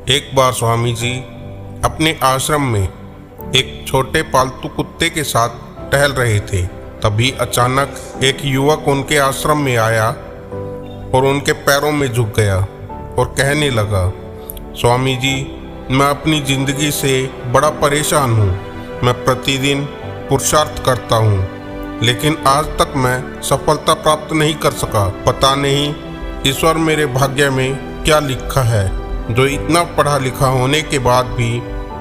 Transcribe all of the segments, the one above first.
एक बार स्वामी जी अपने आश्रम में एक छोटे पालतू कुत्ते के साथ टहल रहे थे। तभी अचानक एक युवक उनके आश्रम में आया और उनके पैरों में झुक गया और कहने लगा, स्वामी जी, मैं अपनी ज़िंदगी से बड़ा परेशान हूँ। मैं प्रतिदिन पुरुषार्थ करता हूँ, लेकिन आज तक मैं सफलता प्राप्त नहीं कर सका। पता नहीं ईश्वर मेरे भाग्य में क्या लिखा है, जो इतना पढ़ा लिखा होने के बाद भी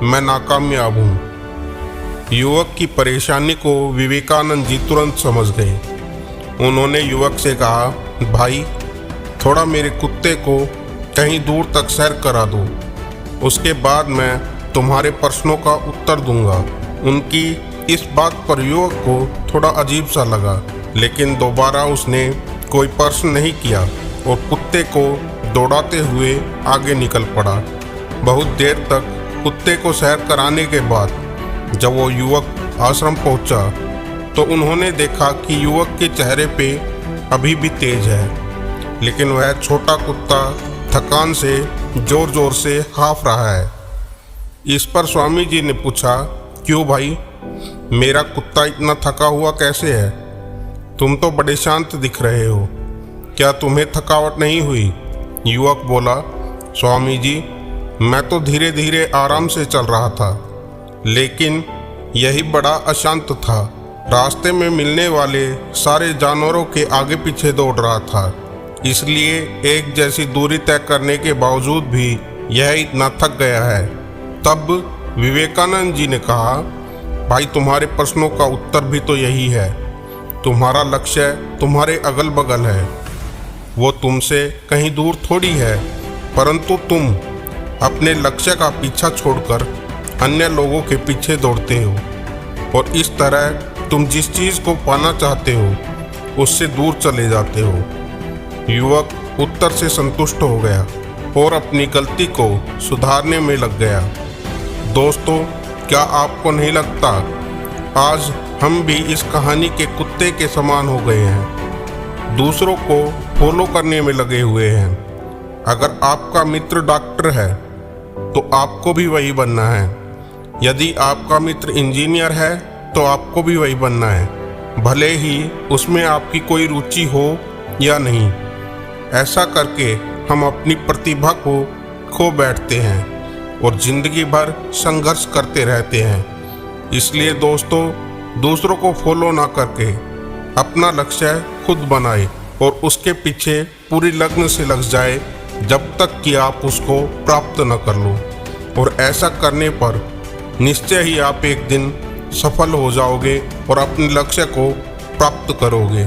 मैं नाकामयाब हूँ। युवक की परेशानी को विवेकानंद जी तुरंत समझ गए। उन्होंने युवक से कहा, भाई, थोड़ा मेरे कुत्ते को कहीं दूर तक सैर करा दो, उसके बाद मैं तुम्हारे प्रश्नों का उत्तर दूंगा। उनकी इस बात पर युवक को थोड़ा अजीब सा लगा, लेकिन दोबारा उसने कोई प्रश्न नहीं किया और कुत्ते को दौड़ाते हुए आगे निकल पड़ा। बहुत देर तक कुत्ते को सैर कराने के बाद जब वो युवक आश्रम पहुंचा तो उन्होंने देखा कि युवक के चेहरे पे अभी भी तेज है, लेकिन वह छोटा कुत्ता थकान से जोर जोर से हाँफ रहा है। इस पर स्वामी जी ने पूछा, क्यों भाई, मेरा कुत्ता इतना थका हुआ कैसे है? तुम तो बड़े शांत दिख रहे हो, क्या तुम्हें थकावट नहीं हुई? युवक बोला, स्वामी जी, मैं तो धीरे धीरे आराम से चल रहा था, लेकिन यही बड़ा अशांत था। रास्ते में मिलने वाले सारे जानवरों के आगे पीछे दौड़ रहा था, इसलिए एक जैसी दूरी तय करने के बावजूद भी यह इतना थक गया है। तब विवेकानंद जी ने कहा, भाई, तुम्हारे प्रश्नों का उत्तर भी तो यही है। तुम्हारा लक्ष्य तुम्हारे अगल बगल है, वो तुमसे कहीं दूर थोड़ी है, परंतु तुम अपने लक्ष्य का पीछा छोड़कर अन्य लोगों के पीछे दौड़ते हो और इस तरह तुम जिस चीज़ को पाना चाहते हो उससे दूर चले जाते हो। युवक उत्तर से संतुष्ट हो गया और अपनी गलती को सुधारने में लग गया। दोस्तों, क्या आपको नहीं लगता आज हम भी इस कहानी के कुत्ते के समान हो गए हैं, दूसरों को फॉलो करने में लगे हुए हैं। अगर आपका मित्र डॉक्टर है तो आपको भी वही बनना है, यदि आपका मित्र इंजीनियर है तो आपको भी वही बनना है, भले ही उसमें आपकी कोई रुचि हो या नहीं। ऐसा करके हम अपनी प्रतिभा को खो बैठते हैं और जिंदगी भर संघर्ष करते रहते हैं। इसलिए दोस्तों, दूसरों को फॉलो ना करके अपना लक्ष्य खुद बनाए और उसके पीछे पूरी लगन से लग जाए जब तक कि आप उसको प्राप्त न कर लो। और ऐसा करने पर निश्चय ही आप एक दिन सफल हो जाओगे और अपने लक्ष्य को प्राप्त करोगे।